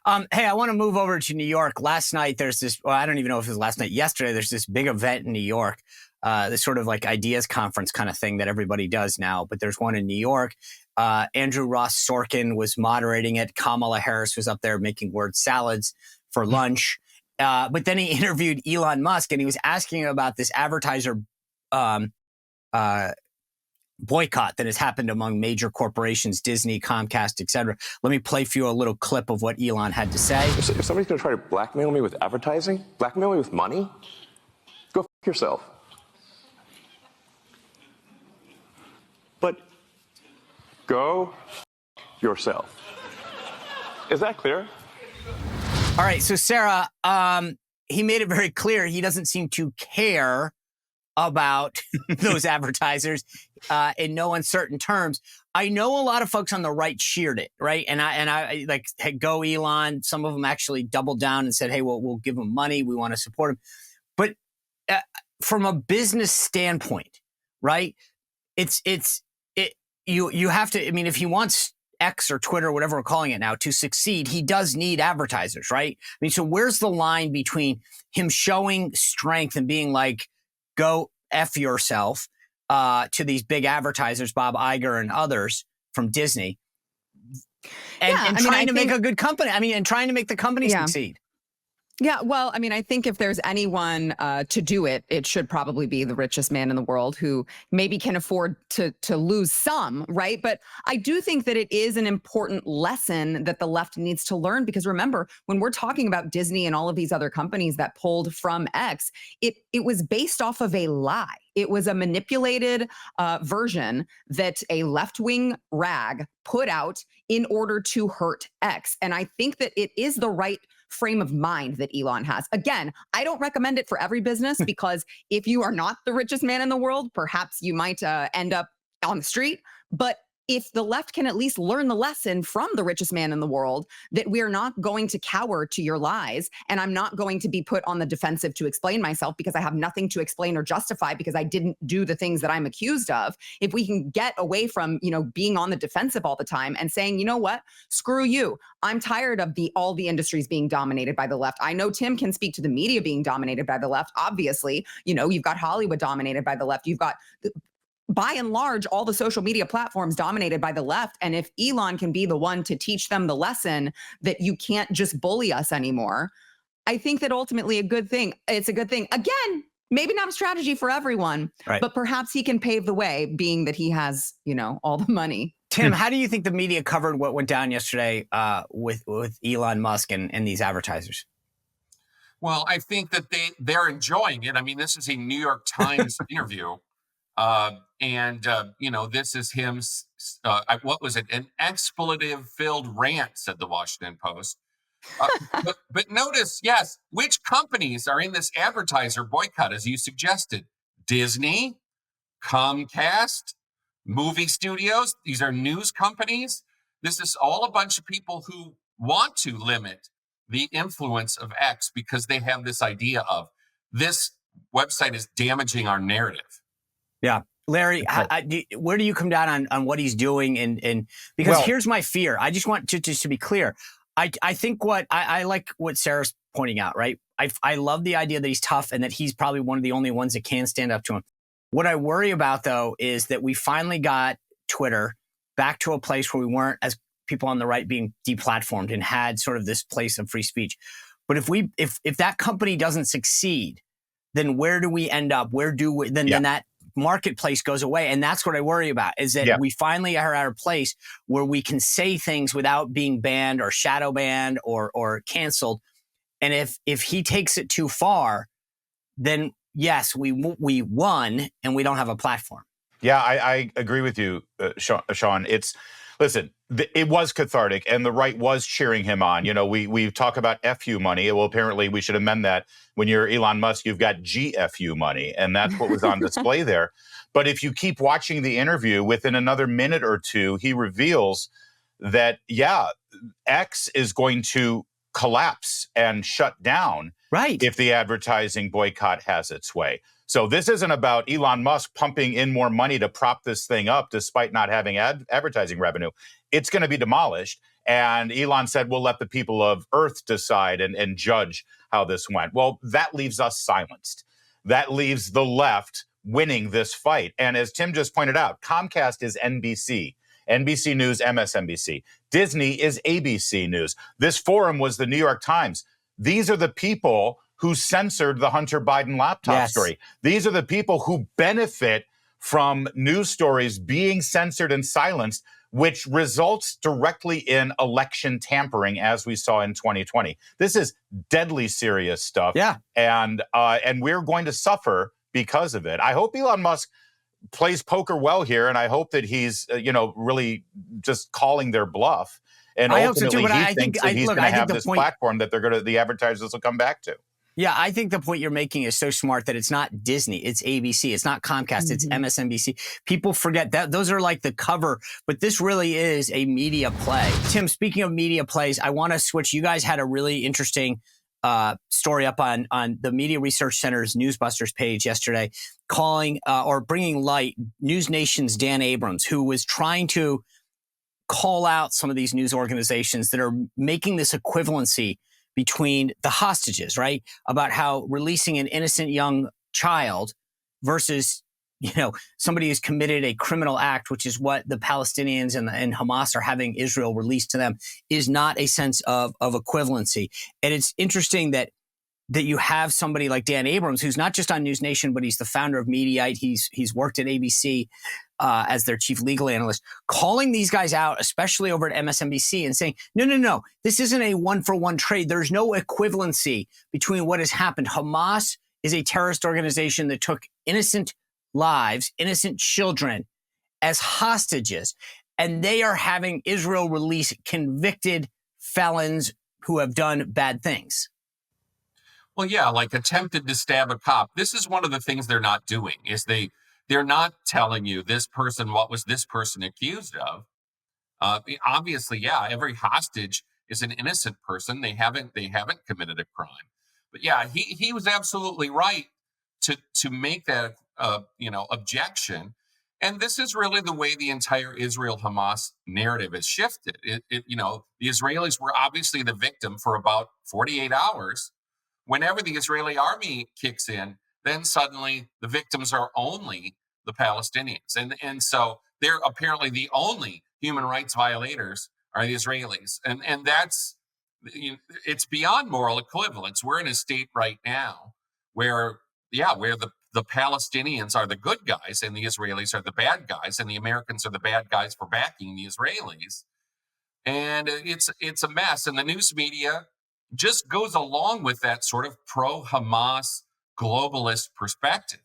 Hey, I want to move over to New York. Last night, there's this, well, I don't even know if it was last night, yesterday, there's this big event in New York, this sort of like ideas conference kind of thing that everybody does now. But there's one in New York. Andrew Ross Sorkin was moderating it. Kamala Harris was up there making word salads for lunch. But then he interviewed Elon Musk, and he was asking about this advertiser boycott that has happened among major corporations, Disney, Comcast, et cetera. Let me play for you a little clip of what Elon had to say. If somebody's going to try to blackmail me with advertising, blackmail me with money, go f*** yourself. But go f*** yourself. Is that clear? All right. So, Sarah, he made it very clear he doesn't seem to care about those advertisers in no uncertain terms. I know a lot of folks on the right cheered it, right? And I like, hey, go Elon. Some of them actually doubled down and said, hey, well, we'll give him money. We want to support him. But from a business standpoint, right? You have to, I mean, if he wants X or Twitter, whatever we're calling it now, to succeed, he does need advertisers, right? I mean, so where's the line between him showing strength and being like, go F yourself to these big advertisers, Bob Iger and others from Disney, and trying to make a good company. I mean, and trying to make the company succeed. Yeah, well, I mean, I think if there's anyone to do it, it should probably be the richest man in the world who maybe can afford to lose some, right? But I do think that it is an important lesson that the left needs to learn, because remember, when we're talking about Disney and all of these other companies that pulled from X, it was based off of a lie. It was a manipulated version that a left-wing rag put out in order to hurt X. And I think that it is the right frame of mind that Elon has. Again, I don't recommend it for every business, because if you are not the richest man in the world, perhaps you might end up on the street. But if the left can at least learn the lesson from the richest man in the world, that we're not going to cower to your lies, and I'm not going to be put on the defensive to explain myself because I have nothing to explain or justify because I didn't do the things that I'm accused of. If we can get away from, being on the defensive all the time and saying, you know what, screw you. I'm tired of all the industries being dominated by the left. I know Tim can speak to the media being dominated by the left. Obviously, you've got Hollywood dominated by the left. You've got by and large, all the social media platforms dominated by the left. And if Elon can be the one to teach them the lesson that you can't just bully us anymore, I think that ultimately it's a good thing. Again, maybe not a strategy for everyone, right, but perhaps he can pave the way, being that he has, all the money. Tim, how do you think the media covered what went down yesterday with Elon Musk and these advertisers? Well, I think that they're enjoying it. I mean, this is a New York Times interview. This is him, what was it? An expletive-filled rant, said the Washington Post. But notice, yes, which companies are in this advertiser boycott, as you suggested? Disney, Comcast, movie studios. These are news companies. This is all a bunch of people who want to limit the influence of X because they have this idea of this website is damaging our narrative. Yeah. Larry, where do you come down on what he's doing? And because here's my fear. I just want to be clear. I think I like what Sarah's pointing out, right? I love the idea that he's tough and that he's probably one of the only ones that can stand up to him. What I worry about, though, is that we finally got Twitter back to a place where we weren't, as people on the right, being deplatformed and had sort of this place of free speech. But if that company doesn't succeed, then where do we end up? Then that marketplace goes away. And that's what I worry about, is that we finally are at a place where we can say things without being banned or shadow banned or canceled. And if he takes it too far, then yes, we won and we don't have a platform. Yeah, I agree with you, Sean. Listen, it was cathartic, and the right was cheering him on. We talk about FU money. Well, apparently we should amend that. When you're Elon Musk, you've got GFU money, and that's what was on display there. But if you keep watching the interview, within another minute or two, he reveals that, X is going to collapse and shut down if the advertising boycott has its way. So this isn't about Elon Musk pumping in more money to prop this thing up despite not having advertising revenue. It's going to be demolished. And Elon said, we'll let the people of Earth decide and judge how this went. Well, that leaves us silenced. That leaves the left winning this fight. And as Tim just pointed out, Comcast is NBC. NBC News, MSNBC. Disney is ABC News. This forum was the New York Times. These are the people who censored the Hunter Biden laptop story. These are the people who benefit from news stories being censored and silenced, which results directly in election tampering, as we saw in 2020. This is deadly serious stuff. Yeah. And we're going to suffer because of it. I hope Elon Musk plays poker well here, and I hope that he's, really just calling their bluff. And I ultimately, hope so too, but he thinks that he's going to have this platform that the advertisers will come back to. Yeah, I think the point you're making is so smart that it's not Disney, it's ABC, it's not Comcast, it's MSNBC. People forget that those are like the cover, but this really is a media play. Tim, speaking of media plays, I want to switch. You guys had a really interesting story up on the Media Research Center's Newsbusters page yesterday, calling or bringing light News Nation's Dan Abrams, who was trying to call out some of these news organizations that are making this equivalency between the hostages, right? About how releasing an innocent young child versus, somebody who's committed a criminal act, which is what the Palestinians and Hamas are having Israel released to them, is not a sense of equivalency. And it's interesting that you have somebody like Dan Abrams, who's not just on News Nation, but he's the founder of Mediaite. He's worked at ABC as their chief legal analyst, calling these guys out, especially over at MSNBC, and saying, no, this isn't a one-for-one trade. There's no equivalency between what has happened. Hamas is a terrorist organization that took innocent lives, innocent children as hostages, and they are having Israel release convicted felons who have done bad things. Well, yeah, like attempted to stab a cop. This is one of the things they're not doing, is they're not telling you this person, what was this person accused of. Obviously, yeah, every hostage is an innocent person. They haven't committed a crime. But yeah, he was absolutely right to make that objection. And this is really the way the entire Israel-Hamas narrative has shifted. The Israelis were obviously the victim for about 48 hours. Whenever the Israeli army kicks in, then suddenly the victims are only the Palestinians. And so they're apparently the only human rights violators are the Israelis. And that's, it's beyond moral equivalence. We're in a state right now where the Palestinians are the good guys and the Israelis are the bad guys, and the Americans are the bad guys for backing the Israelis. And it's a mess. And the news media just goes along with that sort of pro-Hamas globalist perspective.